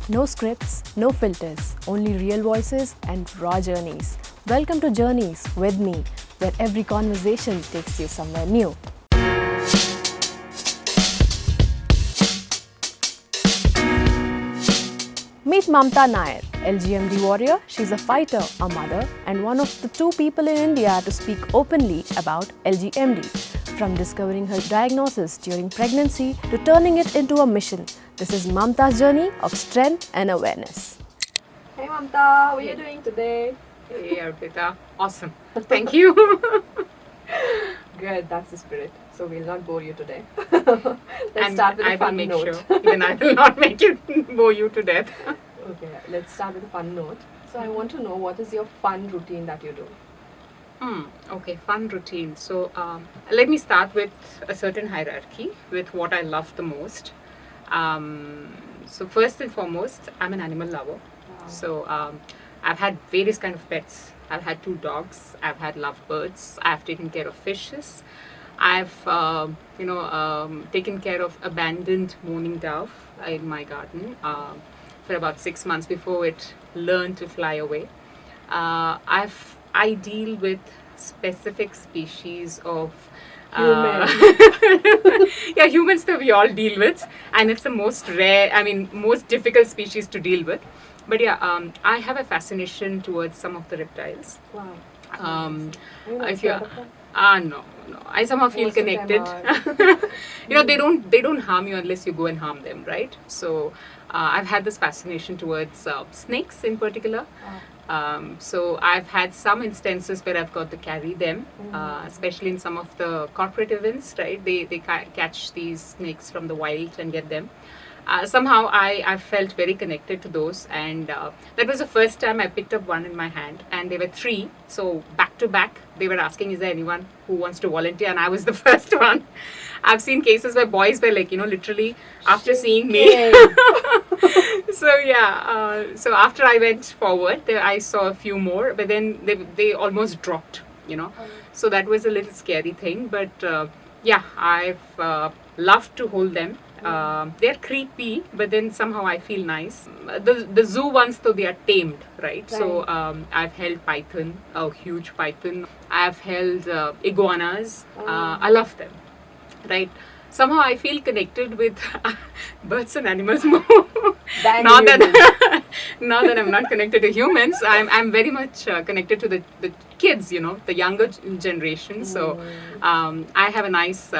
No scripts, no filters, only real voices and raw journeys. Welcome to Journeys with me, where every conversation takes you somewhere new. Meet Mamatha Nair, LGMD warrior. She's a fighter, a mother, and one of the 2 people in India to speak openly about LGMD. From discovering her diagnosis during pregnancy to turning it into a mission, this is Mamatha's journey of strength and awareness. Hey Mamatha, how are you doing today? Hey Arpita, awesome. Thank you. Good, that's the spirit. So we'll not bore you today. Let's start with a fun note. Sure. Even I will not make it bore you to death. Okay, let's start with a fun note. So I want to know, what is your fun routine that you do? Okay, fun routine. So let me start with a certain hierarchy with what I love the most. So first and foremost, I'm an animal lover. Wow. So I've had various kind of pets. I've had 2 dogs. I've had lovebirds. I've taken care of fishes. I've taken care of abandoned mourning dove in my garden for about 6 months before it learned to fly away. I deal with specific species of humans that we all deal with, and it's the most most difficult species to deal with. But I have a fascination towards some of the reptiles. Wow. No. I somehow feel connected. They don't harm you unless you go and harm them, right? So I've had this fascination towards snakes in particular. So I've had some instances where I've got to carry them, especially in some of the corporate events, right? They catch these snakes from the wild and get them. Somehow I felt very connected to those, and that was the first time I picked up one in my hand, and there were 3. So back to back, they were asking, is there anyone who wants to volunteer? And I was the first one. I've seen cases where boys were like, literally after seeing me. So after I went forward, I saw a few more, but then they almost dropped, So that was a little scary thing, but I've loved to hold them. They're creepy, but then somehow I feel nice. The zoo ones, though, they are tamed, right? So I've held python, a huge python. I've held iguanas. I love them, right? Somehow I feel connected with birds and animals more. Now that I'm not connected to humans, I'm very much connected to the kids, the younger generation. So I have a nice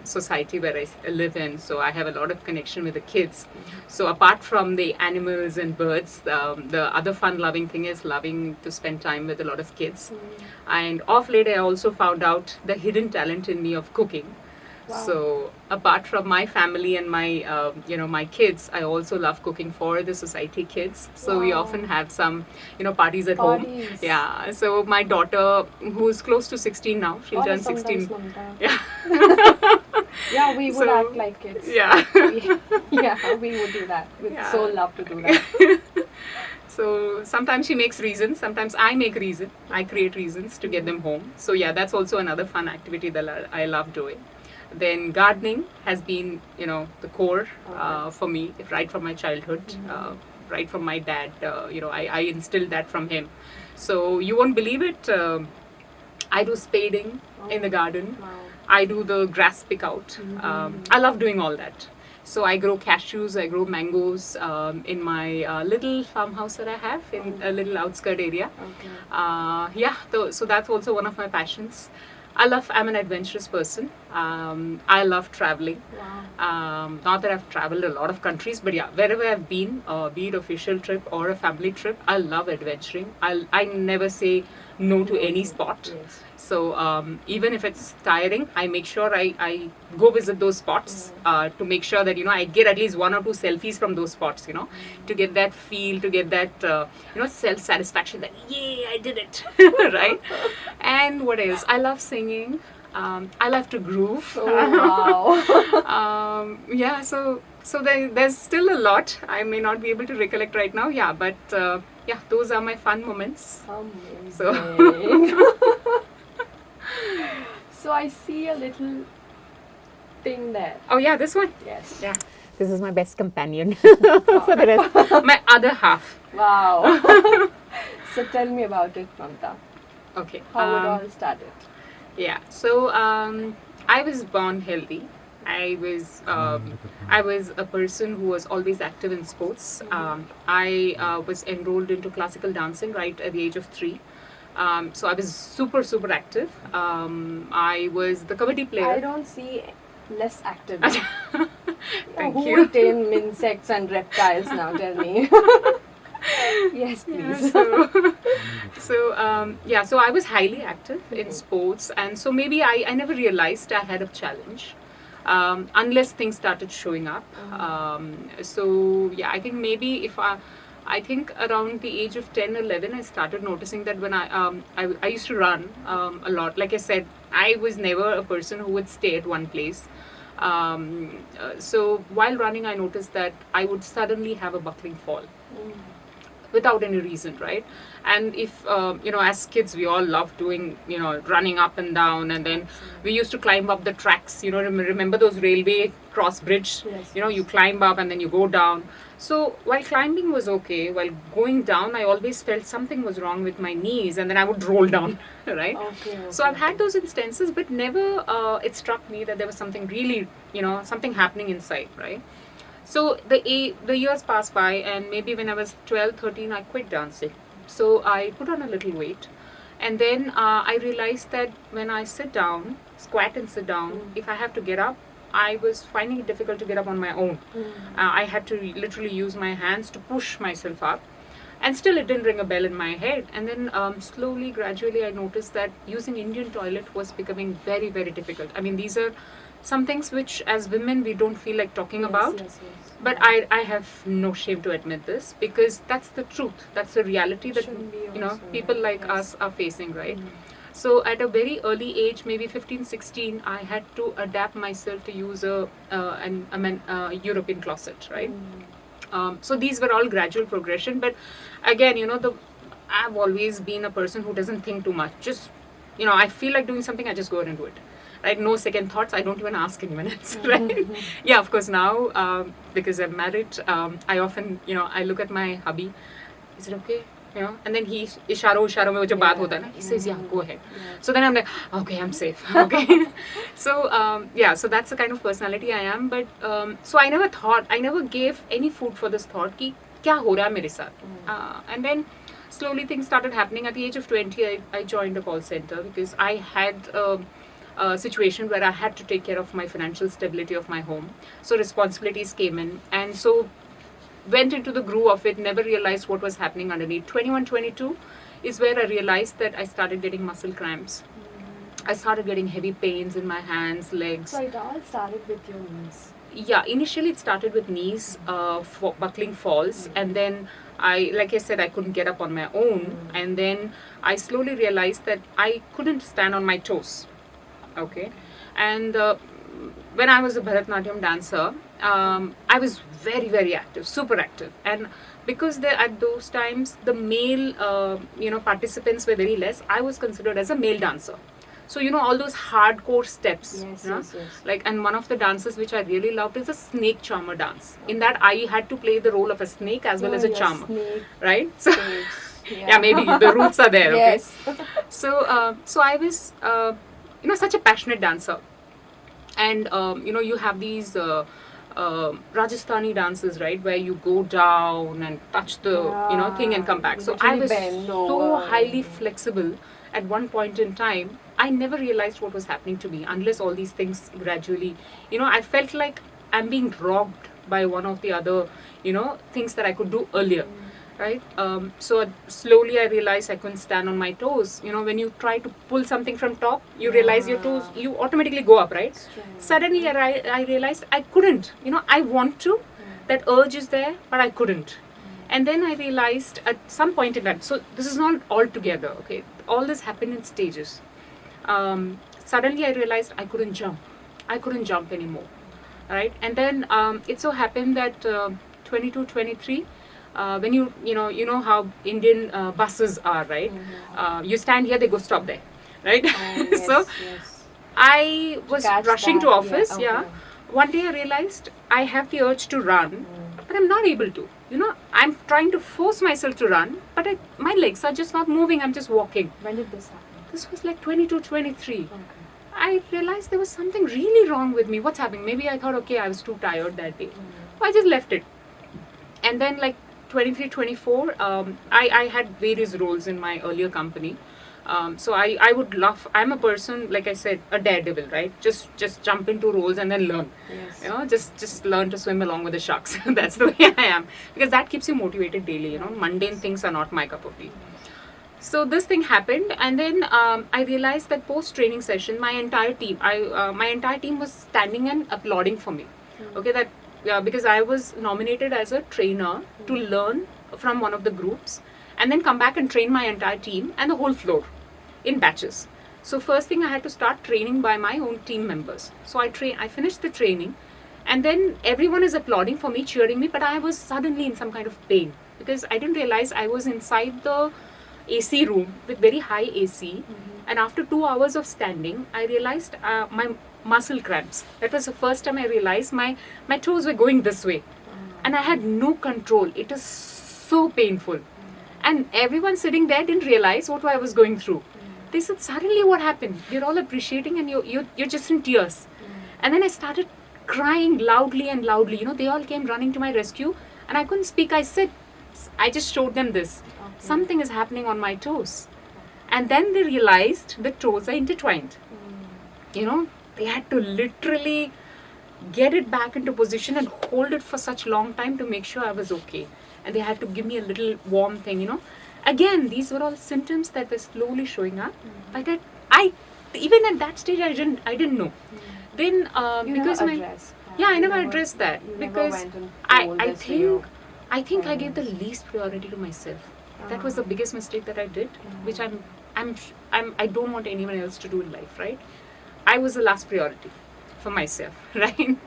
society where I live in, so I have a lot of connection with the kids. So apart from the animals and birds, the other fun loving thing is loving to spend time with a lot of kids. And of late I also found out the hidden talent in me of cooking. Wow. So apart from my family and my my kids, I also love cooking for the society kids. So we often have some parties at home. Yeah. So my daughter, who's close to 16 now, she'll turn 16. Yeah. Yeah, we would act like kids. Yeah. We would do that. We'd so love to do that. So sometimes she makes reasons, sometimes I make reason. I create reasons to get them home. So that's also another fun activity that I love doing. Then gardening has been, the core for me, right from my childhood, right from my dad. I instilled that from him. So you won't believe it. I do spading in the garden. Wow. I do the grass pick out. I love doing all that. So I grow cashews, I grow mangoes in my little farmhouse that I have in a little outskirt area. Okay. So that's also one of my passions. I'm an adventurous person. I love traveling. Wow. Not that I've traveled a lot of countries, but wherever I've been, be it official trip or a family trip, I love adventuring. I never say no to any spot. Yes. So even if it's tiring, I make sure I go visit those spots to make sure that I get at least 1 or 2 selfies from those spots, to get that feel, to get that self-satisfaction that yay, I did it. Right? And what else? I love singing. I love to groove. Oh, wow. So there's still a lot. I may not be able to recollect right now. But those are my fun moments. Amazing. So. So I see a little thing there. Oh yeah, this one? Yes. Yeah. This is my best companion for the rest. My other half. Wow. So tell me about it, Mamatha. Okay. How it all started? Yeah. So I was born healthy. I was a person who was always active in sports. I was enrolled into classical dancing right at the age of 3. So I was super active. I was the kabaddi player. I don't see less active. Thank Who you. will tame insects and reptiles now? Tell me. Yes, please. So I was highly active in sports, and so maybe I never realized I had a challenge unless things started showing up. So yeah, I think maybe if I think around the age of 10, 11, I started noticing that when I used to run a lot. Like I said, I was never a person who would stay at one place. So while running, I noticed that I would suddenly have a buckling fall without any reason, right? And if as kids, we all love doing running up and down, and then we used to climb up the tracks. Remember those railway cross bridge? Yes, You climb up and then you go down. So while climbing was okay, while going down, I always felt something was wrong with my knees, and then I would roll down, right? Okay. So I've had those instances, but never it struck me that there was something really, something happening inside, right? So the years passed by, and maybe when I was 12, 13, I quit dancing. So I put on a little weight, and then I realized that when I sit down, squat and sit down, if I have to get up, I was finding it difficult to get up on my own. I had to literally use my hands to push myself up, and still it didn't ring a bell in my head. And then slowly, gradually, I noticed that using Indian toilet was becoming very, very difficult. I mean, these are some things which as women we don't feel like talking about. Yes. But I have no shame to admit this, because that's the truth. That's the reality that people like us are facing, right? So at a very early age, maybe 15, 16, I had to adapt myself to use a European closet, right? So these were all gradual progression. But again, I've always been a person who doesn't think too much. Just, I feel like doing something, I just go ahead and do it. Right? No second thoughts. I don't even ask anyone else. Right? Yeah, of course now, because I'm married, I often, I look at my hubby. Is it okay? And then he, isharo mein wo jo baat hota hai na, he says, yeah, go ahead. So then I'm like, okay, I'm safe. Okay. So, so that's the kind of personality I am. But, so I never gave any food for this thought ki, kya ho raha hai mere saath? And then slowly things started happening. At the age of 20, I joined a call center because I had a situation where I had to take care of my financial stability of my home. So responsibilities came in, and so went into the groove of it, never realized what was happening underneath. 21, 22 is where I realized that I started getting muscle cramps. I started getting heavy pains in my hands, legs. So it all started with your knees. Yeah, initially it started with knees, buckling falls, and then like I said, I couldn't get up on my own, and then I slowly realized that I couldn't stand on my toes. Okay, and when I was a Bharatanatyam dancer, I was very, very active, super active, and because at those times the male participants were very less, I was considered as a male dancer. So all those hardcore steps. Yes. Like, and one of the dances which I really loved is a snake charmer dance. In that I had to play the role of a snake as well as a charmer, right? So yeah, maybe the roots are there. Okay? Yes. So I was such a passionate dancer, and you have these Rajasthani dances, right, where you go down and touch the thing and come back. So I was so highly flexible. At one point in time, I never realized what was happening to me unless all these things gradually, I felt like I'm being robbed by one of the other, things that I could do earlier. Right? So slowly I realized I couldn't stand on my toes. When you try to pull something from top, you realize your toes, you automatically go up, right? Suddenly I realized I couldn't. I want to. That urge is there, but I couldn't. And then I realized at some point in time, so this is not all together, okay? All this happened in stages. Suddenly I realized I couldn't jump. I couldn't jump anymore, right? And then it so happened that 22, 23, when you know how Indian buses are, right? You stand here, they go stop there, right? Yes, So yes. I was rushing to office, Okay. one day I realized I have the urge to run, but I'm not able to. I'm trying to force myself to run, but my legs are just not moving. I'm just walking. When did this happen? This was like 22, 23. Okay. I realized there was something really wrong with me. What's happening? Maybe I thought, okay, I was too tired that day. So I just left it. And then like 23, 24, I had various roles in my earlier company. So I would love, I'm a person, like I said, a daredevil, right? Just jump into roles and then learn. Yes. Just learn to swim along with the sharks. That's the way I am. Because that keeps you motivated daily, Mundane things are not my cup of tea. So this thing happened, and then I realized that post-training session, my entire team was standing and applauding for me. Okay, because I was nominated as a trainer to learn from one of the groups, and then come back and train my entire team and the whole floor in batches. So first thing, I had to start training by my own team members. So I finished the training, and then everyone is applauding for me, cheering me, but I was suddenly in some kind of pain because I didn't realize I was inside the AC room with very high AC, and after 2 hours of standing, I realized my muscle cramps. That was the first time I realized my toes were going this way, and I had no control. It was so painful, and everyone sitting there didn't realize what I was going through. They said, suddenly what happened? You're all appreciating, and you're just in tears. And then I started crying loudly and loudly. They all came running to my rescue, and I couldn't speak. I just showed them this. Something is happening on my toes. And then they realized the toes are intertwined. They had to literally get it back into position and hold it for such long time to make sure I was okay. And they had to give me a little warm thing, Again, these were all symptoms that were slowly showing up. But that even at that stage, I didn't know. Then because I never addressed that because I think I gave the least priority to myself. That was the biggest mistake that I did, which I don't want anyone else to do in life, right? I was the last priority for myself, right?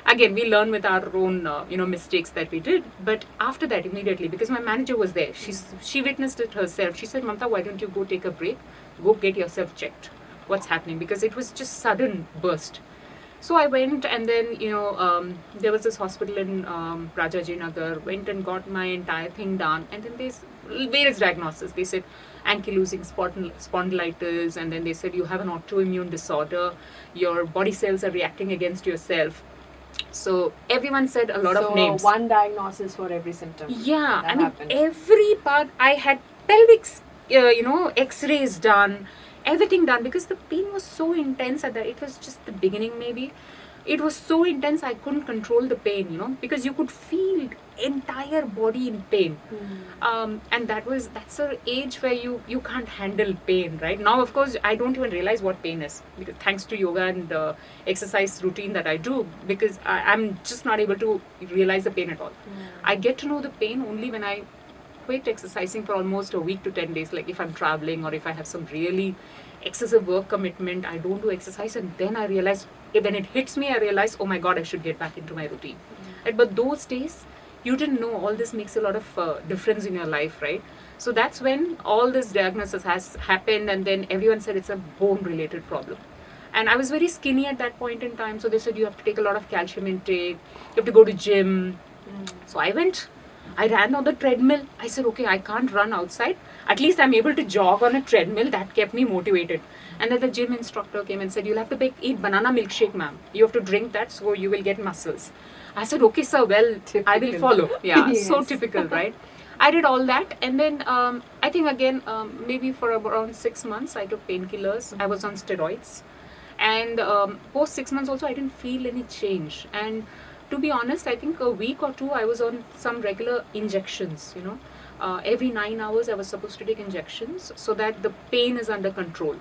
Again, we learn with our own, mistakes that we did. But after that, immediately, because my manager was there, she witnessed it herself. She said, Mamatha, why don't you go take a break? Go get yourself checked. What's happening? Because it was just sudden burst. So I went, and then, there was this hospital in Rajajinagar, went and got my entire thing done. And then there's various diagnoses. They said ankylosing spondylitis, and then they said you have an autoimmune disorder. Your body cells are reacting against yourself. So everyone said a lot of names. So one diagnosis for every symptom. Yeah, happened. Every part, I had pelvic, X-rays done. Everything done because the pain was so intense at that. It was just the beginning, maybe. It was so intense I couldn't control the pain, because you could feel entire body in pain. And that's an age where you can't handle pain, right? Now, of course, I don't even realize what pain is, because thanks to yoga and the exercise routine that I do, because I'm just not able to realize the pain at all. I get to know the pain only when I quit exercising for almost a week to 10 days. Like if I'm traveling or if I have some really excessive work commitment, I don't do exercise, and then I realize, when it hits me, I realize, oh my God, I should get back into my routine. Right? But those days, you didn't know all this makes a lot of difference in your life, right? So that's when all this diagnosis has happened, and then everyone said it's a bone-related problem. And I was very skinny at that point in time, so they said you have to take a lot of calcium intake, you have to go to gym. So I went. I ran on the treadmill. I said, okay, I can't run outside. At least I'm able to jog on a treadmill. That kept me motivated. And then the gym instructor came and said, you'll have to eat banana milkshake, ma'am. You have to drink that so you will get muscles. I said, okay, sir, well, typical. I will follow. Yeah, yes. So typical, right? I did all that. And then I think again, maybe for around 6 months, I took painkillers. I was on steroids. And post 6 months also, I didn't feel any change. And to be honest, I think a week or two I was on some regular injections, every 9 hours I was supposed to take injections so that the pain is under control.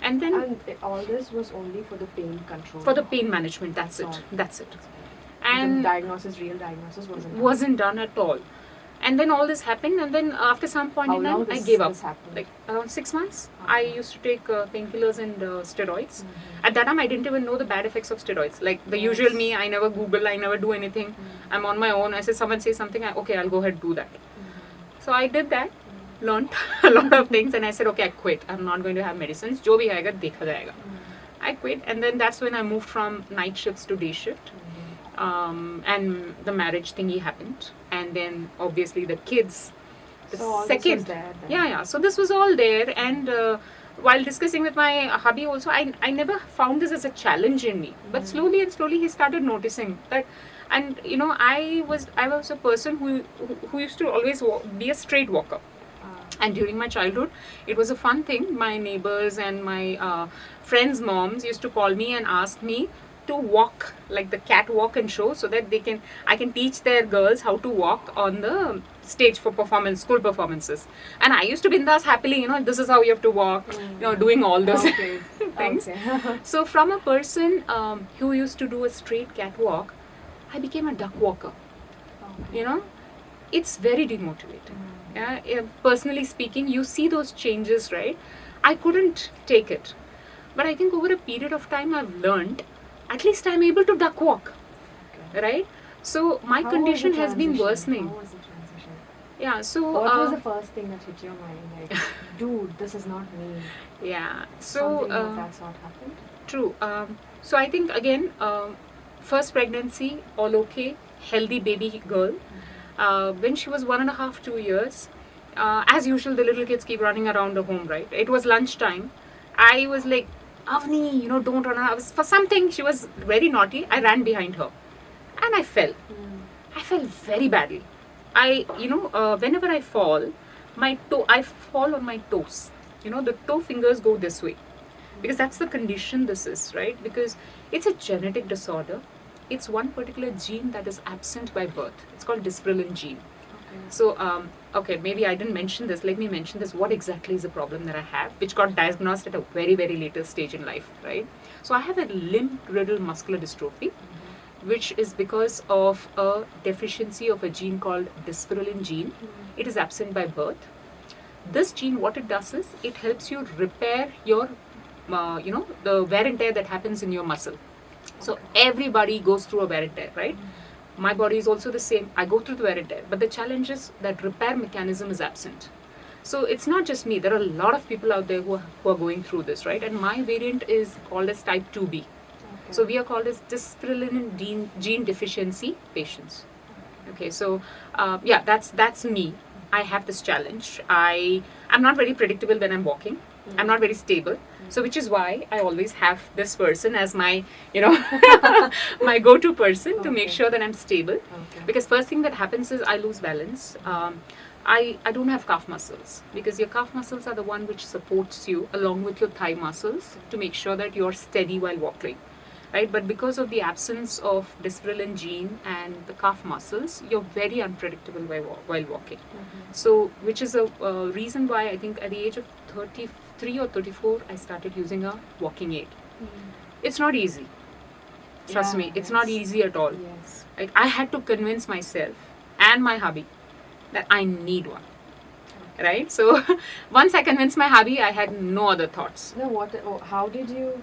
And then all this was only for the pain control. For the pain management, that's it. And the real diagnosis wasn't done at all. And then all this happened, and then after some point in time, I gave up. Like around 6 months, I used to take painkillers and steroids. At that time, I didn't even know the bad effects of steroids. Like the usual me, I never Google, I never do anything. I'm on my own. I said, someone says something, okay, I'll go ahead do that. So I did that, learned a lot of things, and I said, okay, I quit. I'm not going to have medicines. Jo bhi aayega, dekha jayega. I quit, and then that's when I moved from night shifts to day shift. and the marriage thingy happened, and then obviously the kids. The So all this second, was there then. yeah. So this was all there, and while discussing with my hubby also, I never found this as a challenge in me. But slowly and slowly, he started noticing that, and I was a person who used to always be a straight walker. And during my childhood, it was a fun thing. My neighbors and my friends' moms used to call me and ask me to walk like the catwalk and show, so that I can teach their girls how to walk on the stage for school performances. And I used to bindas happily, this is how you have to walk, doing all those things. Okay. So from a person who used to do a straight catwalk, I became a duck walker. It's very demotivating. Personally speaking, you see those changes, right? I couldn't take it. But I think over a period of time, I've learned, at least I'm able to duck walk, right? So my condition has been worsening. How was the transition? Yeah, so... What was the first thing that hit your mind? Like, dude, this is not me. Yeah, so... Something of that sort happened? True. So I think, again, first pregnancy, all okay, healthy baby girl. When she was 1.5, 2 years, as usual, the little kids keep running around the home, right? It was lunchtime. I was like, Avni, don't run around. For something, she was very naughty. I ran behind her and I fell. I fell very badly. Whenever I fall, I fall on my toes. The toe fingers go this way, because that's the condition this is, right? Because it's a genetic disorder. It's one particular gene that is absent by birth. It's called dysprolin gene. Okay. So, maybe I didn't mention this. Let me mention this. What exactly is the problem that I have, which got diagnosed at a very, very later stage in life, right? So I have a limb girdle muscular dystrophy, which is because of a deficiency of a gene called dysprolin gene. It is absent by birth. This gene, what it does is, it helps you repair your, the wear and tear that happens in your muscle. So everybody goes through a wear and tear, right? My body is also the same. I go through the wear and tear. But the challenge is that repair mechanism is absent. So it's not just me. There are a lot of people out there who are going through this, right? And my variant is called as type 2B. Okay. So we are called as dysprolin gene deficiency patients. Okay, so that's me. I have this challenge. I'm not very predictable when I'm walking. I'm not very stable. So which is why I always have this person as my, my go-to person to make sure that I'm stable. Okay. Because first thing that happens is I lose balance. I don't have calf muscles, because your calf muscles are the one which supports you along with your thigh muscles to make sure that you're steady while walking. Right? But because of the absence of dysprolin gene and the calf muscles, you're very unpredictable while walking. So, which is a reason why I think at the age of 33 or 34, I started using a walking aid. It's not easy. Trust me, it's not easy at all. Yes. Like, I had to convince myself and my hubby that I need one. Right? So, once I convinced my hubby, I had no other thoughts. No, how did you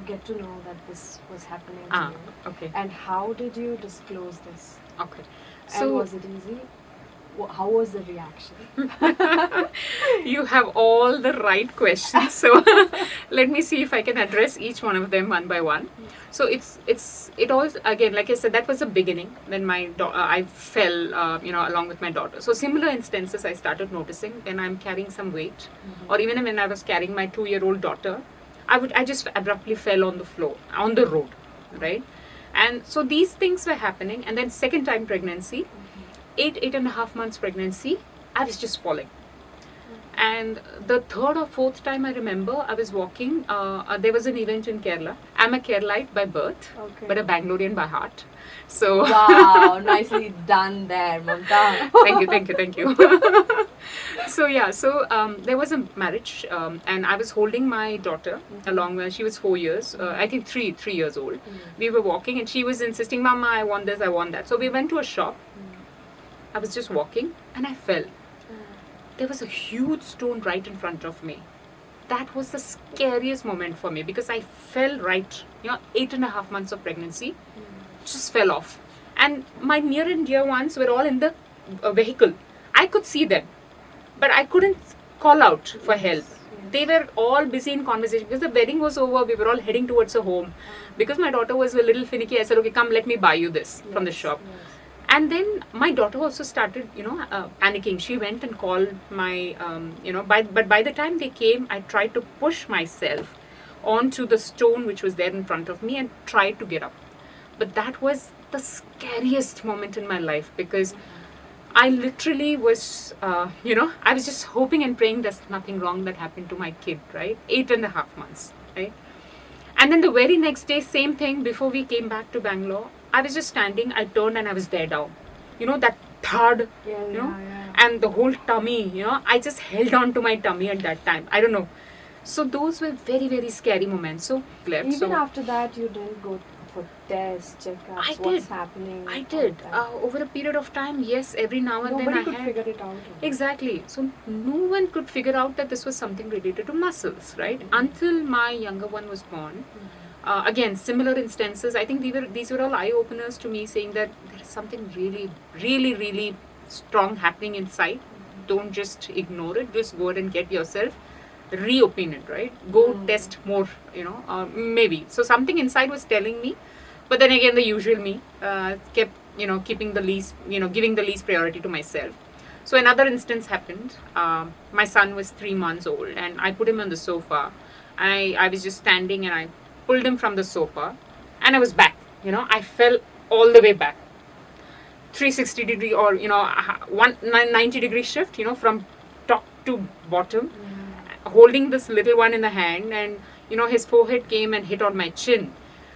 get to know that this was happening to you? Okay. And how did you disclose this? Okay. So, and was it easy? How was the reaction? You have all the right questions. So let me see if I can address each one of them one by one. So it all, again, like I said, that was the beginning. Then I fell, along with my daughter. So similar instances I started noticing when I'm carrying some weight, or even when I was carrying my 2-year-old daughter, I just abruptly fell on the floor, on the road, right? And so these things were happening. And then second time pregnancy, 8.5 months pregnancy, I was just falling. And the third or fourth time I remember, I was walking, there was an event in Kerala. I'm a Keralite by birth, but a Bangalorean by heart. So wow, nicely done there, Mamatha. Thank you. So there was a marriage, and I was holding my daughter along when she was 4 years, I think 3 years old. We were walking and she was insisting, Mama, I want this, I want that. So we went to a shop. I was just walking and I fell. There was a huge stone right in front of me. That was the scariest moment for me, because I fell right, 8.5 months of pregnancy, just fell off. And my near and dear ones were all in the vehicle. I could see them, but I couldn't call out for help. They were all busy in conversation because the wedding was over. We were all heading towards a home. Because my daughter was a little finicky, I said, okay, come, let me buy you this from the shop. And then my daughter also started, panicking. She went and called my, but by the time they came, I tried to push myself onto the stone which was there in front of me and tried to get up. But that was the scariest moment in my life because I literally was, I was just hoping and praying there's nothing wrong that happened to my kid, right? 8.5 months, right? And then the very next day, same thing, before we came back to Bangalore, I was just standing, I turned and I was there down. That thud, and the whole tummy, I just held on to my tummy at that time. I don't know. So those were very, very scary moments. So left. Even after that, you didn't go for tests, checkups, what's happening? I did. Over a period of time, yes, every now and then I had. Nobody could figure it out. Exactly. So no one could figure out that this was something related to muscles, right? Until my younger one was born. Again, similar instances. I think these were all eye-openers to me, saying that there is something really, really, really strong happening inside. Don't just ignore it. Just go ahead and get yourself reopined, right? Go test more, maybe. So something inside was telling me, but then again, the usual me kept, keeping the least, giving the least priority to myself. So another instance happened. My son was 3 months old, and I put him on the sofa. I was just standing, and I pulled him from the sofa, and I was back. I fell all the way back, 360 degree or 190 degree shift. From top to bottom. Holding this little one in the hand, and his forehead came and hit on my chin.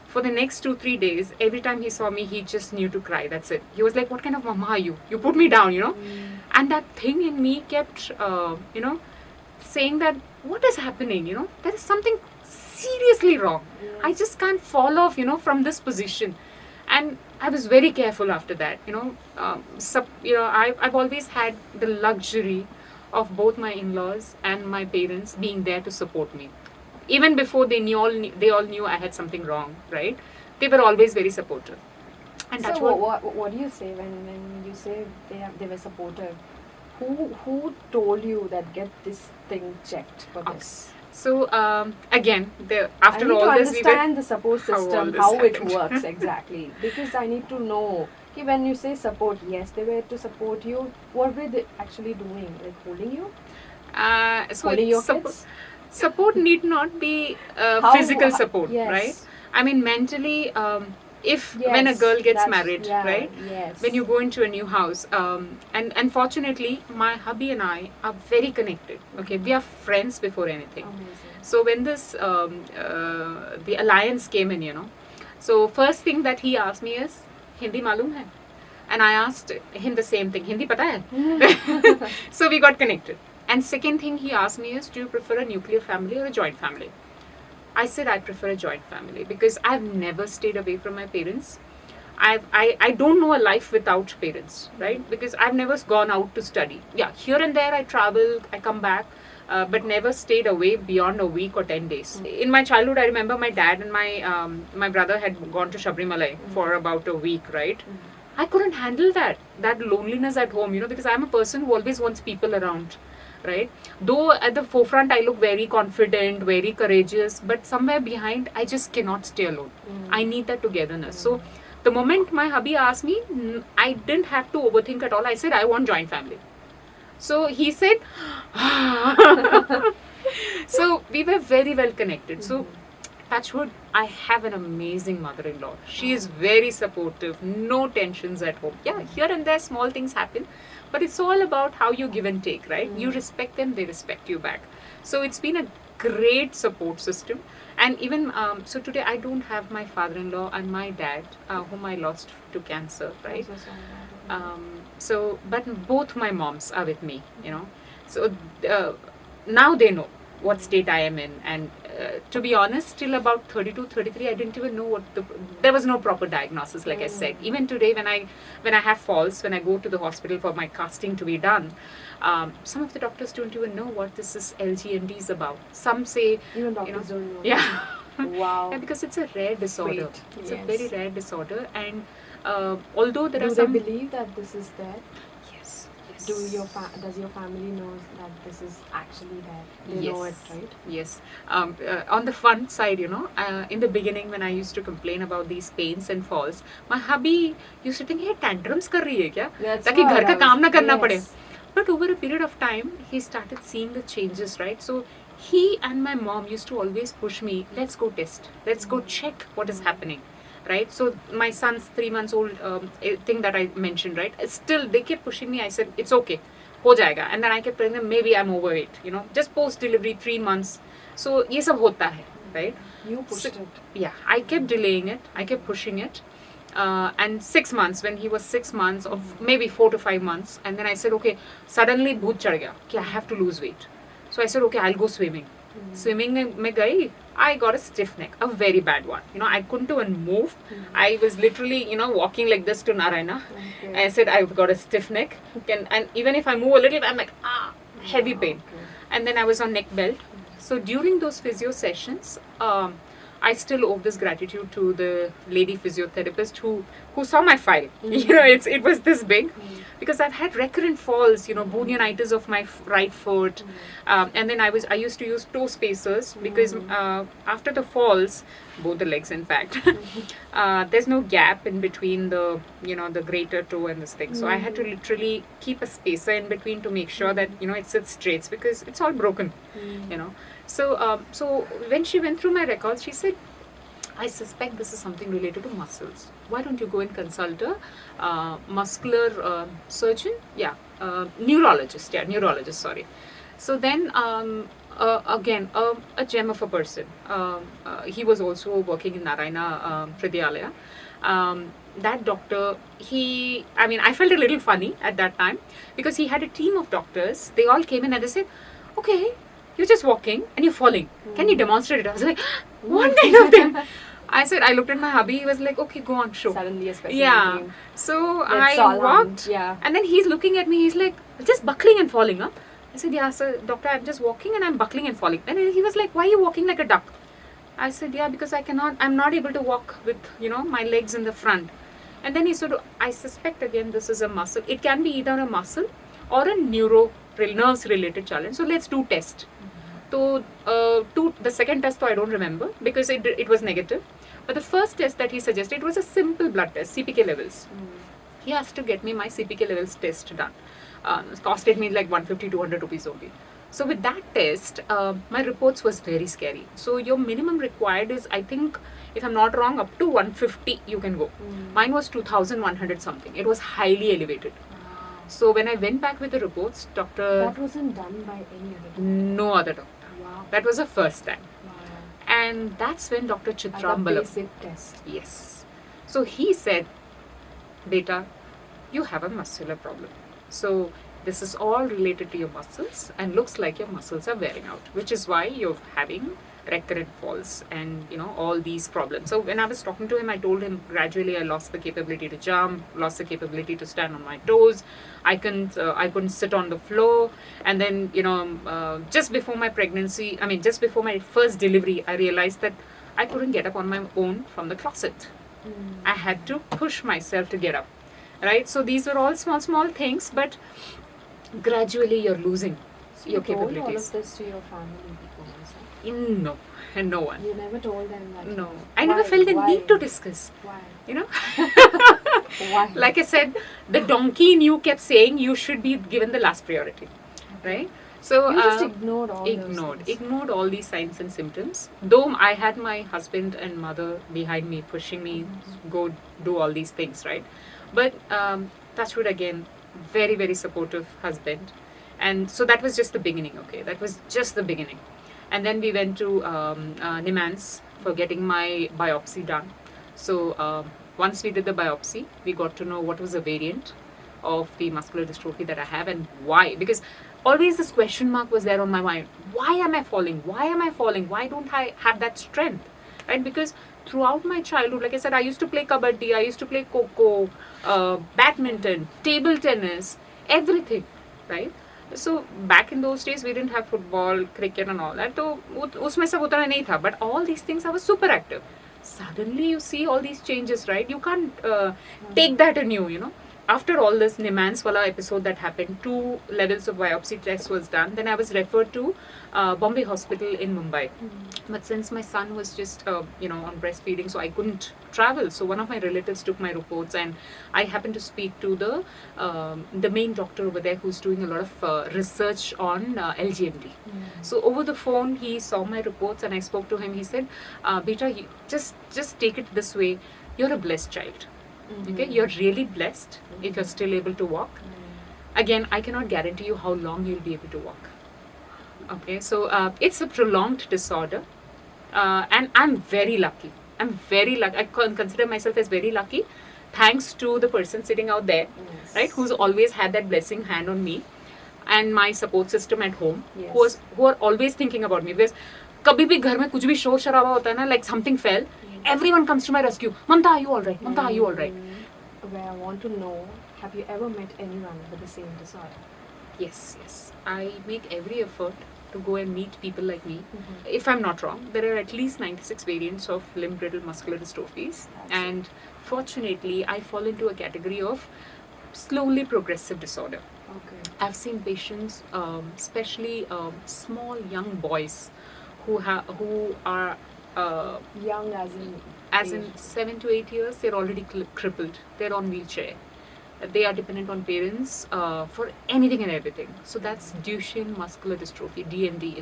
For the next 2-3 days, every time he saw me, he just knew to cry. That's it. He was like, what kind of mama are you? You put me down, And that thing in me kept, saying that, what is happening? There is something seriously wrong. I just can't fall off, from this position. And I was very careful after that. I've always had the luxury of both my in-laws and my parents being there to support me. Even before they all knew I had something wrong, right? They were always very supportive. And so what do you say when you say they were supportive? Who told you that get this thing checked for this? So again, after all this, we understand the support system, how it works exactly. Because I need to know. When you say support, yes, they were to support you. What were they actually doing? Like holding you? Holding your kids? Support need not be physical support, right? I mean, mentally, when a girl gets married, right? Yes. When you go into a new house, and unfortunately, my hubby and I are very connected. Okay, we are friends before anything. Amazing. So when this the alliance came in, so first thing that he asked me is, Hindi malum hai? And I asked him the same thing. Hindi pata hai? So we got connected. And second thing he asked me is, do you prefer a nuclear family or a joint family? I said I prefer a joint family because I've never stayed away from my parents. I don't know a life without parents, right? Because I've never gone out to study. Yeah, here and there I travel, I come back. But never stayed away beyond a week or 10 days. In my childhood, I remember my dad and my brother had gone to Sabarimala for about a week, right? I couldn't handle that loneliness at home, because I'm a person who always wants people around, right? Though at the forefront, I look very confident, very courageous, but somewhere behind, I just cannot stay alone. I need that togetherness. So the moment my hubby asked me, I didn't have to overthink at all. I said, I want joint family. So he said, so we were very well connected. So touch wood, I have an amazing mother-in-law. She is very supportive, no tensions at home. Yeah, here and there small things happen, but it's all about how you give and take, right? You respect them, they respect you back. So it's been a great support system. And even, so today I don't have my father-in-law and my dad, whom I lost to cancer, right? But both my moms are with me, So now they know what state I am in. And to be honest, till about 32, 33, I didn't even know there was no proper diagnosis, like I said. Even today, when I have falls, when I go to the hospital for my casting to be done, some of the doctors don't even know what this is LGMD is about. Some say, even doctors don't know. Yeah. Wow. Yeah, because it's a rare disorder. Sweet. It's a very rare disorder. And although there do are some... they believe that this is there? Yes. does your family know that this is actually there? They know it, right? Yes. On the fun side, in the beginning when I used to complain about these pains and falls, my hubby used to think, hey, tantrums kar rahi hai kya? Taki ghar ka kaam na karna pade. But over a period of time, he started seeing the changes, right? So he and my mom used to always push me, let's go test, let's go check what is happening. Right, so my son's 3 months old thing that I mentioned, right? Still, they kept pushing me. I said, it's okay, ho jayega. And then I kept telling them, maybe I'm overweight, just post delivery 3 months. So, ye sab hota hai, right? You pushed it. Yeah, I kept delaying it. I kept pushing it. And 6 months, when he was 6 months, or maybe 4 to 5 months, and then I said, okay, suddenly bhoot chad gaya ki I have to lose weight. So I said, okay, I'll go swimming. Swimming mein gayi, I got a stiff neck, a very bad one. I couldn't even move. I was literally, walking like this to Narayana. Okay. I said, I've got a stiff neck. And even if I move a little, I'm like, heavy pain. Okay. And then I was on neck belt. So during those physio sessions, I still owe this gratitude to the lady physiotherapist who saw my file. It was this big. Because I've had recurrent falls, bunionitis of my right foot, and then I used to use toe spacers because after the falls, both the legs in fact, there's no gap in between the the greater toe and this thing. So I had to literally keep a spacer in between to make sure that it sits straight because it's all broken, So when she went through my records, she said, I suspect this is something related to muscles. Why don't you go and consult a muscular surgeon? Neurologist. Sorry. So then again, a gem of a person. He was also working in Narayana Hridyalaya. That doctor, I felt a little funny at that time because he had a team of doctors. They all came in and they said, okay, you're just walking and you're falling. Can you demonstrate it? I was like, what kind of thing? I said, I looked at my hubby. He was like, okay, go on, show. Suddenly, especially. Yeah. So I walked. And then he's looking at me. He's like, just buckling and falling, huh? I said, yeah, sir, doctor, I'm just walking and I'm buckling and falling. And he was like, why are you walking like a duck? I said, yeah, because I'm not able to walk with, my legs in the front. And then he said, I suspect again this is a muscle. It can be either a muscle or a nerves related challenge. So let's do test. So the second test, I don't remember because it was negative. But the first test that he suggested was a simple blood test, CPK levels. He asked to get me my CPK levels test done. It costed me like 150-200 rupees only. So with that test, my reports was very scary. So your minimum required is, I think, if I'm not wrong, up to 150 you can go. Mine was 2,100 something. It was highly elevated. So when I went back with the reports, doctor... That wasn't done by any other doctor? No other doctor. Wow. That was the first time. Wow. And that's when Dr. Chitrambalam... basic test. Yes. So he said, Beta, you have a muscular problem. So this is all related to your muscles and looks like your muscles are wearing out, which is why you're having recurrent falls and all these problems. So when I was talking to him, I told him gradually I lost the capability to jump, lost the capability to stand on my toes. I couldn't sit on the floor. And then just before my pregnancy, just before my first delivery, I realized that I couldn't get up on my own from the closet. I had to push myself to get up, right? So these were all small things, but gradually you're losing your capabilities. You told all of this to your family before? No, and no one. You never told them that? No. I never felt the need to discuss. Why? Why? Like I said, the donkey in you kept saying you should be given the last priority. Right? So you just ignored all ignored all these signs and symptoms. Though I had my husband and mother behind me, pushing me, go do all these things, right? But touch wood again, very, very supportive husband. And so that was just the beginning, okay? That was just the beginning. And then we went to Nimans for getting my biopsy done. So once we did the biopsy, we got to know what was the variant of the muscular dystrophy that I have and why. Because always this question mark was there on my mind. Why am I falling? Why am I falling? Why don't I have that strength? Right? Because throughout my childhood, like I said, I used to play kabaddi, I used to play kho-kho, badminton, table tennis, everything, right? So back in those days, we didn't have football, cricket and all that. So usme sab utna nahi tha. But all these things, I was super active. Suddenly you see all these changes, right? You can't take that in you, after all this Nimans wala episode that happened, 2 levels of biopsy test was done. Then I was referred to Bombay Hospital in Mumbai. But since my son was just on breastfeeding, so I couldn't travel. So one of my relatives took my reports, and I happened to speak to the main doctor over there who's doing a lot of research on LGMD. So over the phone, he saw my reports, and I spoke to him. He said, "Beta, just take it this way. You're a blessed child. Okay, you're really blessed if you're still able to walk. Again, I cannot guarantee you how long you'll be able to walk. Okay, so it's a prolonged disorder, and I'm very lucky. I consider myself as very lucky, thanks to the person sitting out there, right, who's always had that blessing hand on me, and my support system at home, who are always thinking about me. Because कभी भी घर में कुछ भी शोर शराबा होता है ना, like something fell, everyone comes to my rescue. Mamta, are you all right? Mamta, are you all right? Where I want to know, have you ever met anyone with the same disorder? Yes. I make every effort to go and meet people like me. If I'm not wrong, there are at least 96 variants of limb girdle muscular dystrophies, and fortunately, I fall into a category of slowly progressive disorder. Okay. I've seen patients, especially small young boys, who are young as in 7 to 8 years. They're already crippled. They're on wheelchair. They are dependent on parents for anything and everything. So that's Duchenne muscular dystrophy, DMD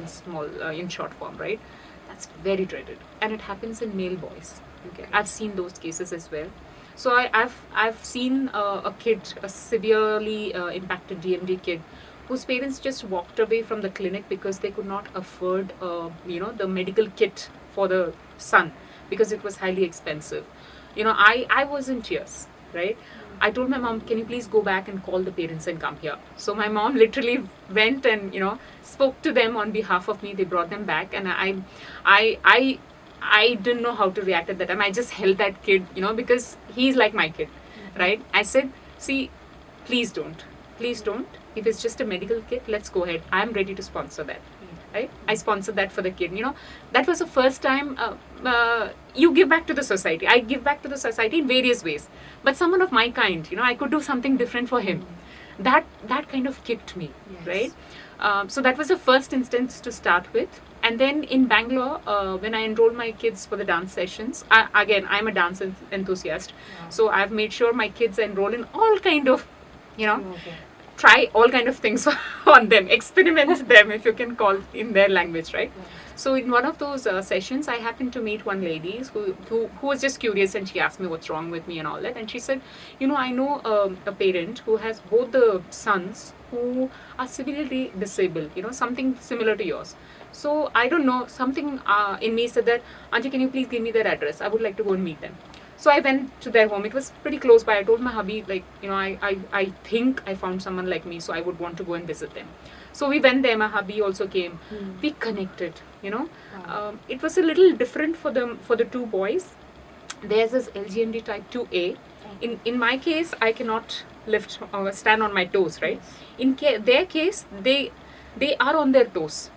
in short form, right? That's very dreaded, and it happens in male boys. Okay, I've seen those cases as well. So I've seen a kid, a severely impacted DMD kid, whose parents just walked away from the clinic because they could not afford the medical kit for the son, because it was highly expensive. I was in tears, right? I told my mom, can you please go back and call the parents and come here? So my mom literally went and spoke to them on behalf of me. They brought them back, and I didn't know how to react at that time. I just held that kid, because he's like my kid, right? I said, see, please don't. If it's just a medical kit, let's go ahead. I'm ready to sponsor that. Right? I sponsored that for the kid. That was the first time you give back to the society. I give back to the society in various ways. But someone of my kind, I could do something different for him. That kind of kicked me, right? So that was the first instance to start with. And then in Bangalore, when I enrolled my kids for the dance sessions, I'm a dance enthusiast. So I've made sure my kids enroll in all kind of, try all kind of things on them, experiment them, if you can call in their language, right? So in one of those sessions, I happened to meet one lady who was just curious, and she asked me what's wrong with me and all that. And she said, I know a parent who has both the sons who are severely disabled, something similar to yours. So I don't know, something in me said that, Auntie, can you please give me their address? I would like to go and meet them. So I went to their home. It was pretty close by. I told my hubby, I think I found someone like me, so I would want to go and visit them. So we went there. My hubby also came. We connected, It was a little different for the two boys. Theirs is LGMD type 2A. In my case, I cannot lift or stand on my toes, right? In their case, they are on their toes.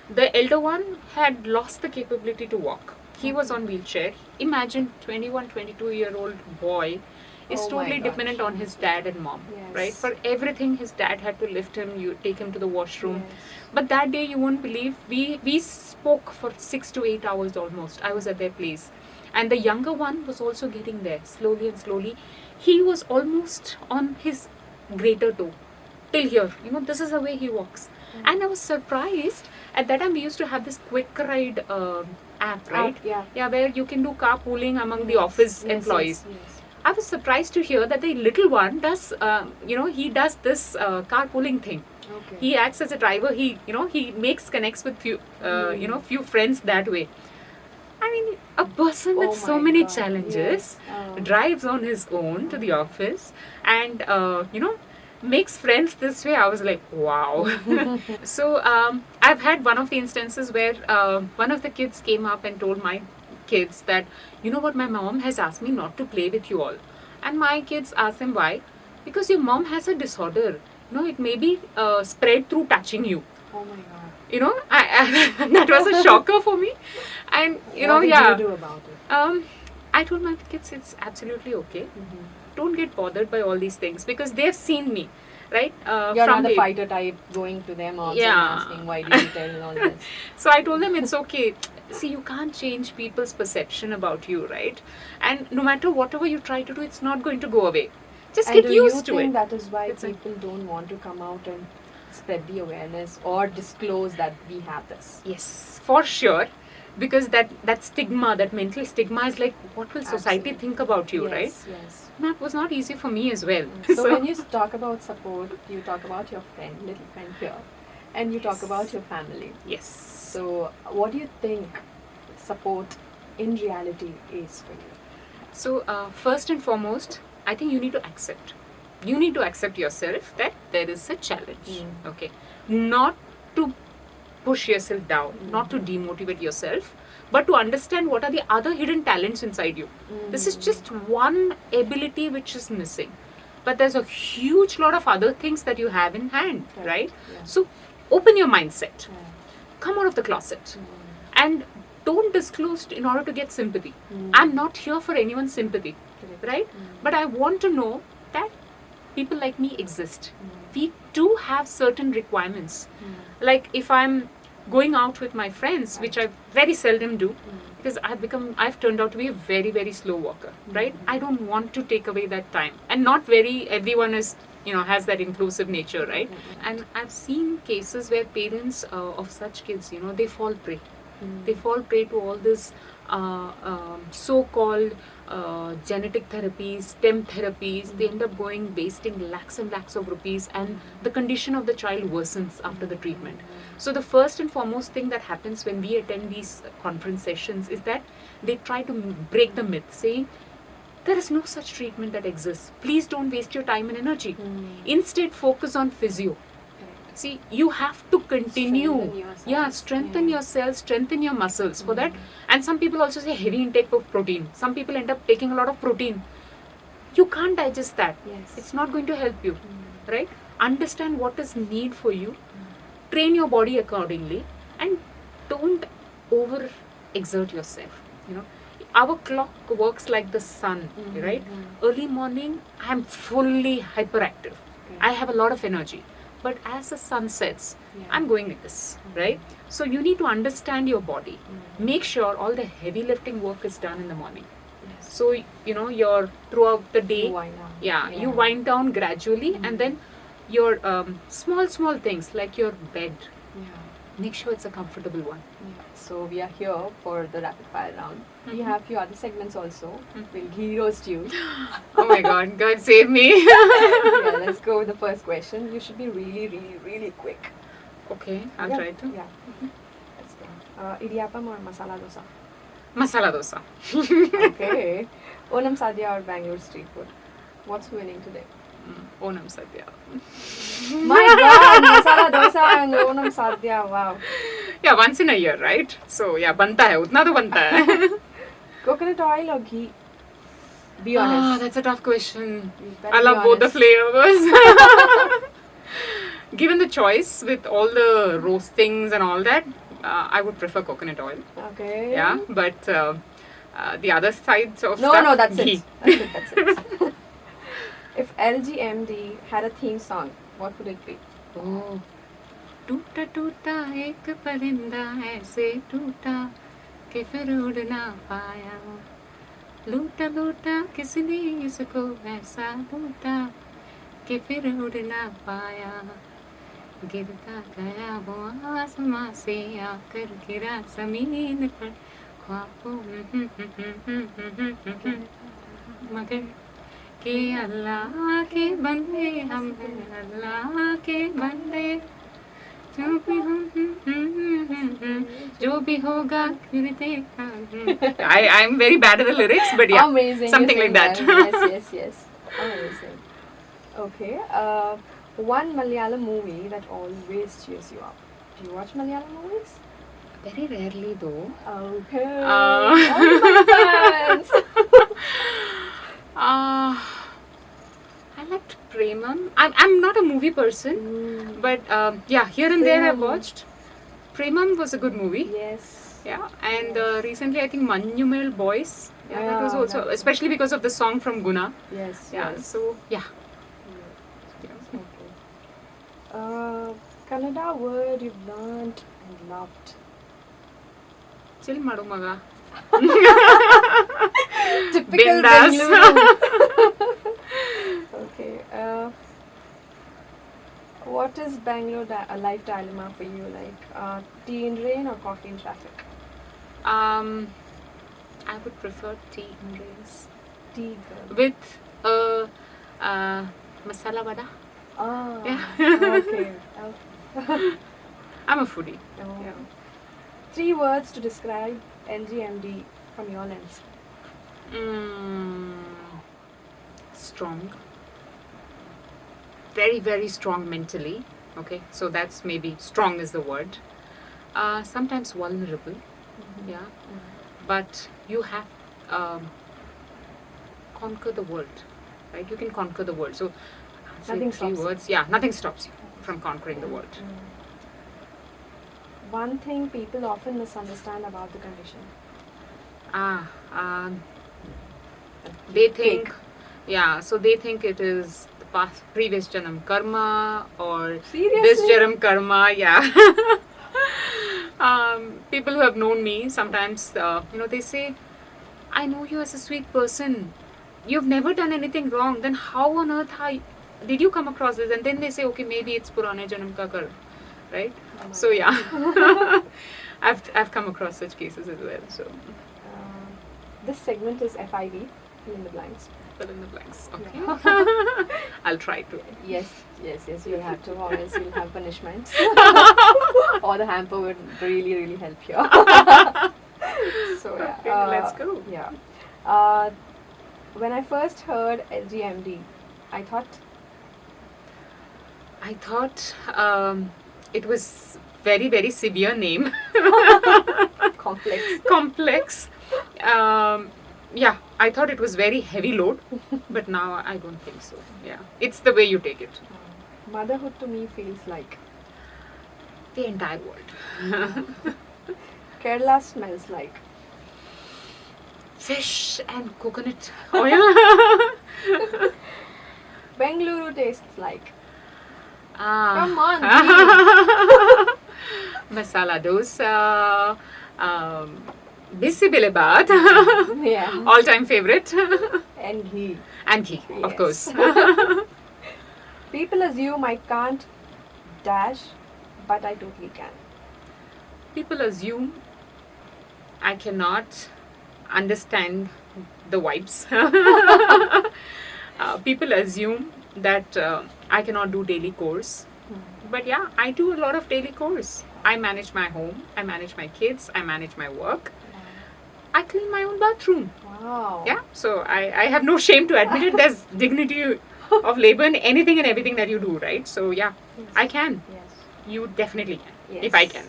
The elder one had lost the capability to walk. He was on wheelchair. Imagine 21, 22-year-old boy is totally dependent on his dad and mom, right? For everything, his dad had to lift him, you take him to the washroom. But that day, you won't believe, we spoke for 6 to 8 hours almost. I was at their place. And the younger one was also getting there, slowly and slowly. He was almost on his greater toe, till here. This is the way he walks. And I was surprised. At that time, we used to have this quick ride app, right? Where you can do carpooling among the office employees. Yes. I was surprised to hear that the little one does, he does this carpooling thing. Okay. He acts as a driver. He makes connects with few friends that way. I mean, a person with so many challenges drives on his own to the office and, makes friends this way. I was like, wow. So I've had one of the instances where one of the kids came up and told my kids that, what, my mom has asked me not to play with you all. And my kids asked him why. Because your mom has a disorder. It may be spread through touching you. Oh my God. That was a shocker for me. And, What did you do about it? I told my kids it's absolutely okay. don't get bothered by all these things because they've seen me, right? You're from not the fighter type going to them also and asking why did you tell all this. So I told them it's okay. See, you can't change people's perception about you, right? And no matter whatever you try to do, it's not going to go away. Just get used to it. Do you think that is why people don't want to come out and spread the awareness or disclose that we have this? Yes, for sure. Because that stigma, that mental stigma is like, what will society think about you, right? Yes. That was not easy for me as well. So when you talk about support, you talk about your friend, little friend here, and you talk about your family. Yes. So what do you think support in reality is for you? So first and foremost, I think you need to accept. You need to accept yourself that there is a challenge. Okay. Not to push yourself down, not to demotivate yourself, but to understand what are the other hidden talents inside you. This is just one ability which is missing. But there's a huge lot of other things that you have in hand, right? Yeah. So open your mindset. Come out of the closet. And don't disclose in order to get sympathy. I'm not here for anyone's sympathy, right? But I want to know that people like me exist. We do have certain requirements. Like if I'm going out with my friends, which I very seldom do, because I've turned out to be a very, very slow walker, right? I don't want to take away that time. And not everyone is, has that inclusive nature, right? And I've seen cases where parents of such kids, they fall prey. They fall prey to all this so-called genetic therapies, STEM therapies. They end up wasting lakhs and lakhs of rupees, and the condition of the child worsens after the treatment. So the first and foremost thing that happens when we attend these conference sessions is that they try to break the myth, saying there is no such treatment that exists. Please don't waste your time and energy. Instead, focus on physio. See, you have to continue. Strengthen yourself, strengthen your muscles for that. And some people also say heavy intake of protein. Some people end up taking a lot of protein. You can't digest that. It's not going to help you, right? Understand what is need for you. Train your body accordingly, and don't over exert yourself. Our clock works like the sun, right? Early morning, I'm fully hyperactive. I have a lot of energy. But as the sun sets, I'm going like this, right? So you need to understand your body. Make sure all the heavy lifting work is done in the morning. So, you're throughout the day, you wind down gradually, and then your small things like your bed, make sure it's a comfortable one. So we are here for the rapid fire round. We have few other segments also. We'll ghee roast you. Oh my God, God save me. Let's go with the first question. You should be really, really, really quick. Okay, I'll try to. Let's go. Idiyappam or masala dosa? Masala dosa. Okay. Onam Sadhya or Bangalore street food? What's winning today? Onam Sadhya. My God, masala dosa and Onam Sadhya, wow. Yeah, once in a year, right? So, banta hai, utna to banta hai. Coconut oil or ghee? Be honest. That's a tough question. I love both the flavors. Given the choice with all the roastings and all that, I would prefer coconut oil. Okay. Yeah, but the other sides of No, that's ghee. it. That's it. If LGMD had a theme song, what would it be? Oh. टूटा टूटा एक परिंदा ऐसे टूटा कि फिर उड़ ना पाया लूटा लूटा किसने इसको ऐसा लूटा कि फिर उड़ ना पाया गिरता गया वो आसमां से आकर गिरा जमीन पर ख्वाबों मगर के अल्लाह के बंदे हम अल्लाह के बंदे जो भी होगा फिर देखा. I'm very bad at the lyrics, but yeah, amazing. Something like that. Yes. Amazing. Okay. One Malayalam movie that always cheers you up. Do you watch Malayalam movies? Very rarely though. Okay. All my fans. I liked Premam. I'm not a movie person, but here and there I've watched. Premam was a good movie. Yes. Yeah, and recently I think Manjumal Boys Yeah, that was also, especially because of the song from Guna. Yes. Yeah, Yes. so yeah. Okay. Kannada word you've learned and loved. Chill madu maga. Typical Bindas. Bengaluru. Okay. What is Bangalore a life dilemma for you? Like tea in rain or coffee in traffic? I would prefer tea in rains Tea girl. with masala vada. Ah. Yeah. Okay. I'm a foodie. Oh. Yeah. 3 words to describe LGMD from your lens. Strong. Very, very strong mentally. Okay, so that's maybe strong is the word. Sometimes vulnerable. Yeah, but you have conquer the world, right? You can conquer the world. So say Nothing 3 stops you. words. Yeah, nothing stops you from conquering the world. One thing people often misunderstand about the condition. They think, Fake. yeah, so they think it is the past, previous janam karma or Seriously? this janam karma, yeah. People who have known me sometimes, they say, I know you as a sweet person. You've never done anything wrong. Then how on earth did you come across this? And then they say, okay, maybe it's Purane Janam ka karma, right? Oh So my yeah, I've come across such cases as well. So This segment is FIV, fill in the blanks. fill in the blanks. Okay, Yeah. I'll try to. Yes, you'll have to, or else you'll have punishments. Or the hamper would really, really help you. So yeah, Okay, let's go. Yeah. When I first heard LGMD, I thought It was very, very severe name. complex. Complex. Yeah, I thought it was very heavy load, but now I don't think so. Yeah, it's the way you take it. Motherhood to me feels like The entire world. Kerala smells like Fish and coconut oil. Bengaluru tastes like. Ah. Come on, Dee. Masala dosa. Bisibelebath. Yeah. All-time favorite. And ghee. And ghee, of Yes. course. People assume I can't dash, but I totally can. People assume I cannot understand the vibes. People assume that I cannot do daily chores. But yeah, I do a lot of daily chores. I manage my home, I manage my kids, I manage my work. I clean my own bathroom. Wow. Yeah, so I have no shame to admit it. There's dignity of labor in anything and everything that you do, right? So yeah, Yes. I can. Yes. You definitely can, Yes. if I can.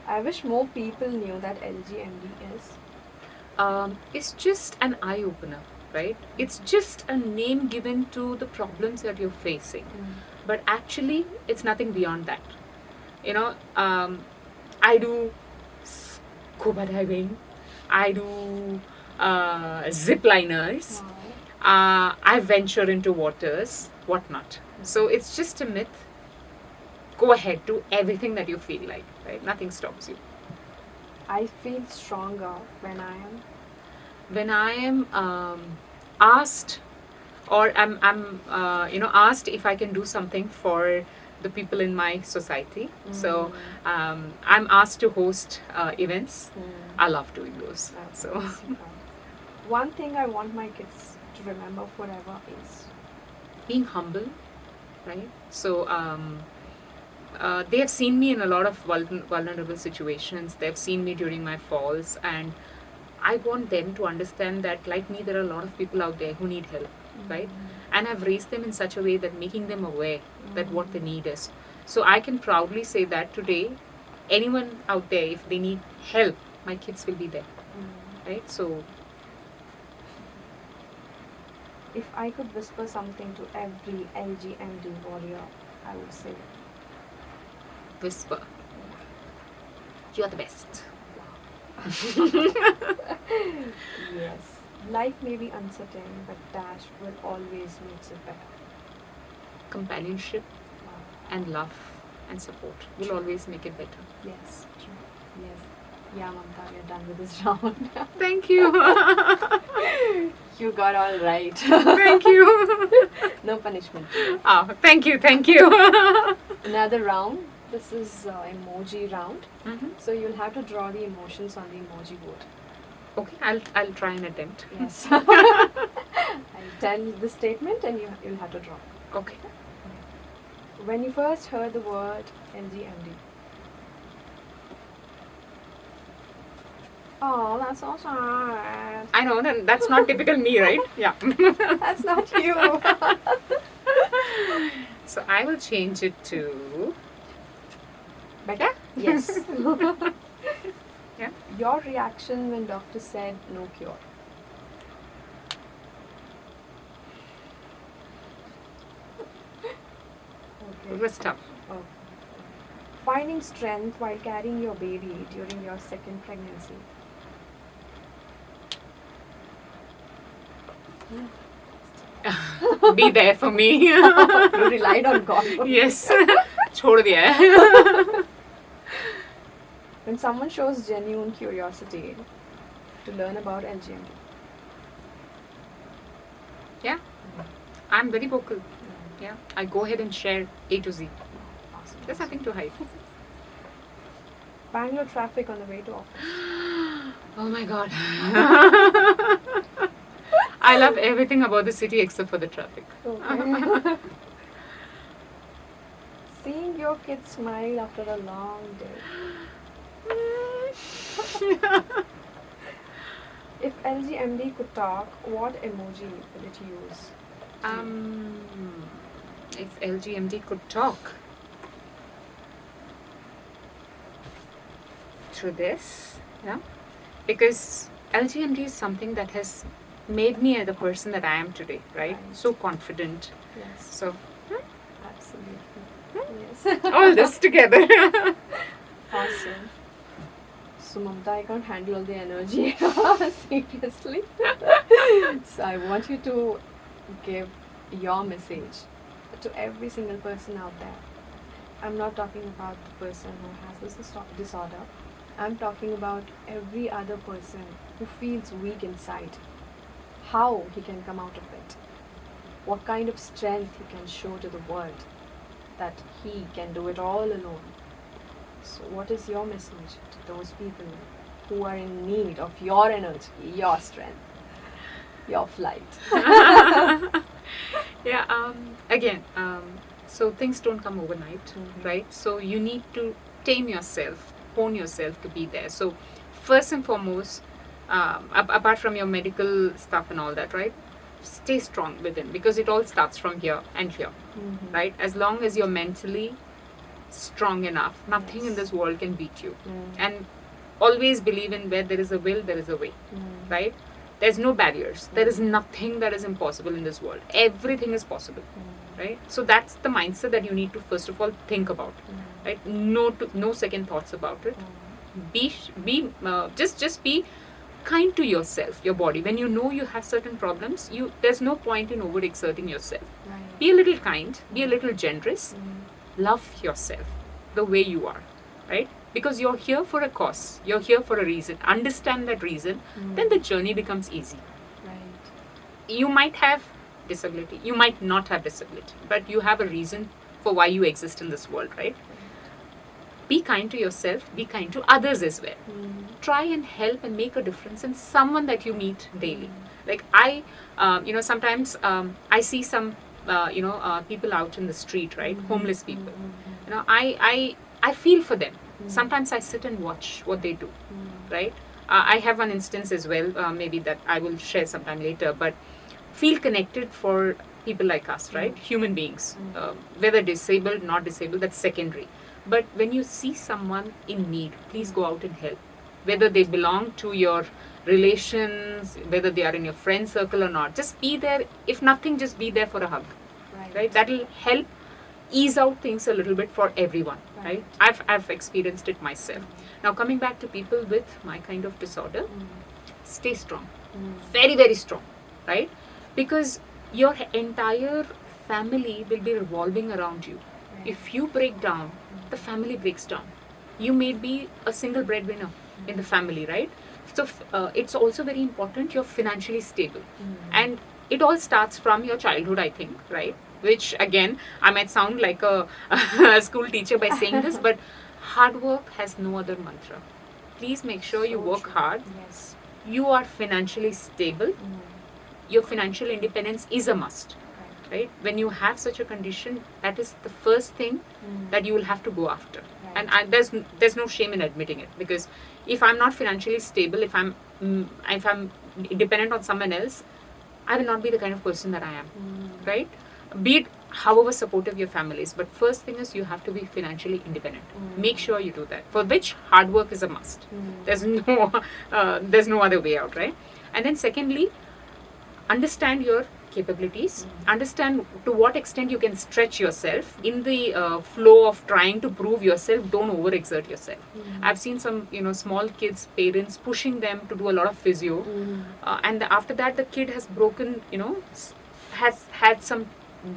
I wish more people knew that LGMD is. It's just an eye opener, right? It's just a name given to the problems that you're facing. But actually, it's nothing beyond that. I do scuba diving, I do zip liners, Wow. I venture into waters, whatnot. So it's just a myth. Go ahead, do everything that you feel like, right? Nothing stops you. I feel stronger when I am. When I am asked, or I'm asked if I can do something for the people in my society. So I'm asked to host events. I love doing those. That's So super. One thing I want my kids to remember forever is being humble, right? So they have seen me in a lot of vulnerable situations. They've seen me during my falls, and I want them to understand that, like me, there are a lot of people out there who need help, right? And I've raised them in such a way that making them aware that what they need is. So I can proudly say that today, anyone out there, if they need help, my kids will be there, right? So if I could whisper something to every LGMD warrior, I would say, whisper, you're the best. Yes. Life may be uncertain, but dash will always makes it better. Companionship and love and support will always make it better. Yes, true. Yes. Yeah, Mamta, we are done with this round. Thank you. You got all right. Thank you. No punishment. Oh, thank you. Thank you. Another round. This is emoji round. Mhm. So you'll have to draw the emotions on the emoji board. Okay, I'll try and attempt. Yes. I'll tell the statement and you'll have to draw. Okay. When you first heard the word LGMD. Oh, that's so sad. I know that's not typical me, right? Yeah. That's not you. So I will change it to better. Yes. Yeah. Your reaction when doctor said no cure. It was tough. Oh. Finding strength while carrying your baby during your second pregnancy. Be there for me. You relied on God. Yes. छोड़ दिया है. When someone shows genuine curiosity to learn about LGMD. Yeah. I'm very vocal. Yeah. I go ahead and share A to Z. Awesome. There's nothing to hide. Bangalore traffic on the way to office. Oh my God. I love everything about the city except for the traffic. Okay. Seeing your kids smile after a long day. If LGMD could talk, what emoji would it use? If LGMD could talk through this, yeah, because LGMD is something that has made me the person that I am today, right? Right. So confident. Yes. So Absolutely. Yes. all this together. Awesome. So Mamta, I can't handle all the energy seriously. So I want you to give your message to every single person out there. I'm not talking about the person who has this disorder. I'm talking about every other person who feels weak inside. How he can come out of it. What kind of strength he can show to the world. That he can do it all alone. So what is your message to those people who are in need of your energy, your strength, your flight? Yeah, again, so things don't come overnight, right? So you need to tame yourself, hone yourself to be there. So first and foremost, apart from your medical stuff and all that, right? Stay strong within, because it all starts from here and here, right? As long as you're mentally strong enough, nothing in this world can beat you. And always believe in where there is a will, there is a way, right? There's no barriers. There is nothing that is impossible in this world. Everything is possible, right? So that's the mindset that you need to first of all think about, right? No second thoughts about it. Just be kind to yourself, your body. When you know you have certain problems, there's no point in overexerting yourself. Right. Be a little kind, be a little generous. Love yourself the way you are, right? Because you're here for a cause, you're here for a reason. Understand that reason, then the journey becomes easy. Right. You might have disability, you might not have disability, but you have a reason for why you exist in this world, right? Be kind to yourself, be kind to others as well. Try and help and make a difference in someone that you meet daily. Like I, sometimes I see some, people out in the street, right? Homeless people. I feel for them. Sometimes I sit and watch what they do, right? I have one instance as well, maybe that I will share sometime later, but feel connected for people like us, right? Human beings, whether disabled, not disabled, that's secondary. But when you see someone in need, please go out and help. Whether they belong to your relations, whether they are in your friend circle or not, just be there. If nothing, just be there for a hug, right? That'll help ease out things a little bit for everyone, right? I've experienced it myself. Now coming back to people with my kind of disorder, stay strong, very, very strong, right? Because your entire family will be revolving around you. If you break down, the family breaks down. You may be a single breadwinner in the family, right? So it's also very important you're financially stable. And it all starts from your childhood, I think, right? Which again, I might sound like a school teacher by saying this, but hard work has no other mantra. Please make sure you work hard. Yes. You are financially stable. Your financial independence is a must. Right? When you have such a condition, that is the first thing that you will have to go after. And there's no shame in admitting it, because if I'm not financially stable, if I'm dependent on someone else, I will not be the kind of person that I am. Right? Be it however supportive your family is, but first thing is you have to be financially independent. Make sure you do that. For which hard work is a must. There's no other way out, right? And then secondly, understand your capabilities, understand to what extent you can stretch yourself in the flow of trying to prove yourself. Don't overexert yourself. I've seen some small kids, parents pushing them to do a lot of physio, and after that the kid has broken, has had some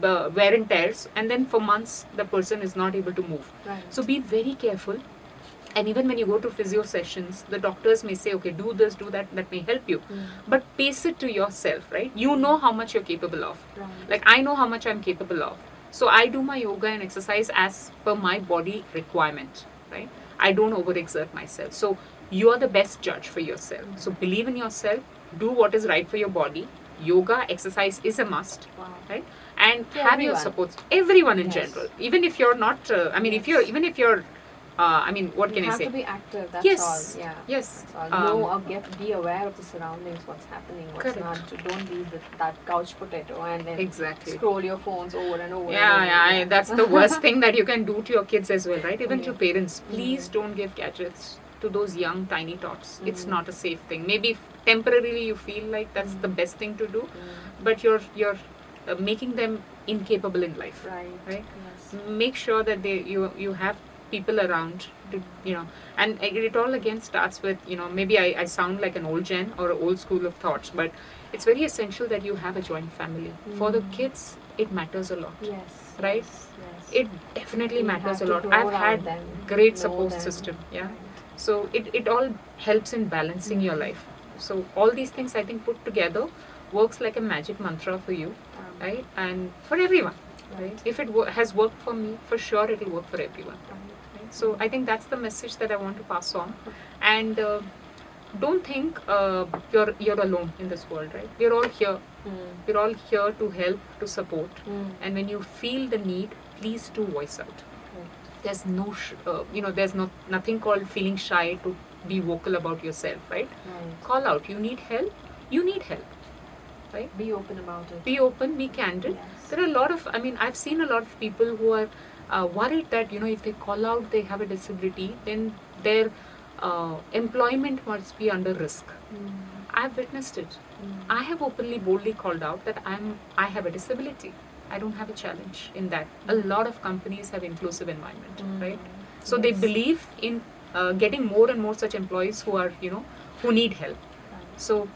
wear and tears, and then for months the person is not able to move. So be very careful. And even when you go to physio sessions, the doctors may say, okay, do this, do that, that may help you. But pace it to yourself, right? You know how much you're capable of. Like I know how much I'm capable of. So I do my yoga and exercise as per my body requirement, right? I don't overexert myself. So you are the best judge for yourself. So believe in yourself, do what is right for your body. Yoga, exercise is a must, right? And have your supports. Everyone in general. Even if you're not, what can I say? You have to be active, that's yes. all. Yeah. Yes. That's all. Be aware of the surroundings, what's happening, what's not. So don't be that couch potato and then scroll your phones over and over. Yeah, that's the worst thing that you can do to your kids as well, right? Even to parents. Please don't give gadgets to those young, tiny tots. It's not a safe thing. Maybe temporarily you feel like that's the best thing to do, but you're making them incapable in life. Right? Yes. Make sure that you have people around to, and it all again starts with, maybe I sound like an old gen or an old school of thoughts, but it's very essential that you have a joint family. For the kids, it matters a lot. Yes. Right? Yes. It definitely matters a lot. I've had great support system. Yeah. So it all helps in balancing your life. So all these things, I think, put together works like a magic mantra for you, right? And for everyone. Right? If it has worked for me, for sure it will work for everyone. Right? So I think that's the message that I want to pass on. And don't think you're alone in this world, right? We're all here. We're all here to help, to support. And when you feel the need, please do voice out. There's no, there's nothing called feeling shy to be vocal about yourself, right? Call out. You need help. You need help. Right? Be open about it. Be open, be candid. Yes. There are a lot of, I've seen a lot of people who are worried that, if they call out they have a disability, then their employment must be under risk. I've witnessed it. I have openly, boldly called out that I have a disability. I don't have a challenge in that. A lot of companies have inclusive environment, right? So they believe in getting more and more such employees who are, who need help. So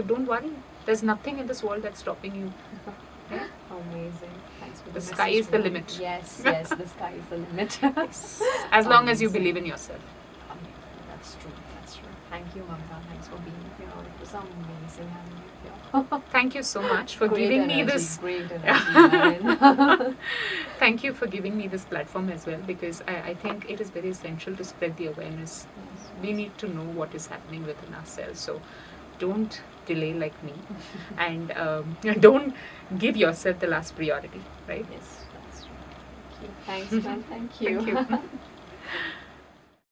don't worry. There's nothing in this world that's stopping you. Yeah? Amazing. Thanks for the sky is the limit. Yes, the sky is the limit. As long as you believe in yourself. That's true. Thank you, Mamatha. Thanks for being here. It was amazing having you here. Thank you so much for giving me this. Great energy. Thank you for giving me this platform as well, because I think it is very essential to spread the awareness. Yes. We need to know what is happening within ourselves. So don't delay like me, and don't give yourself the last priority, right? Yes, that's true. Thank you. Thanks, man. Thank you. Thank you.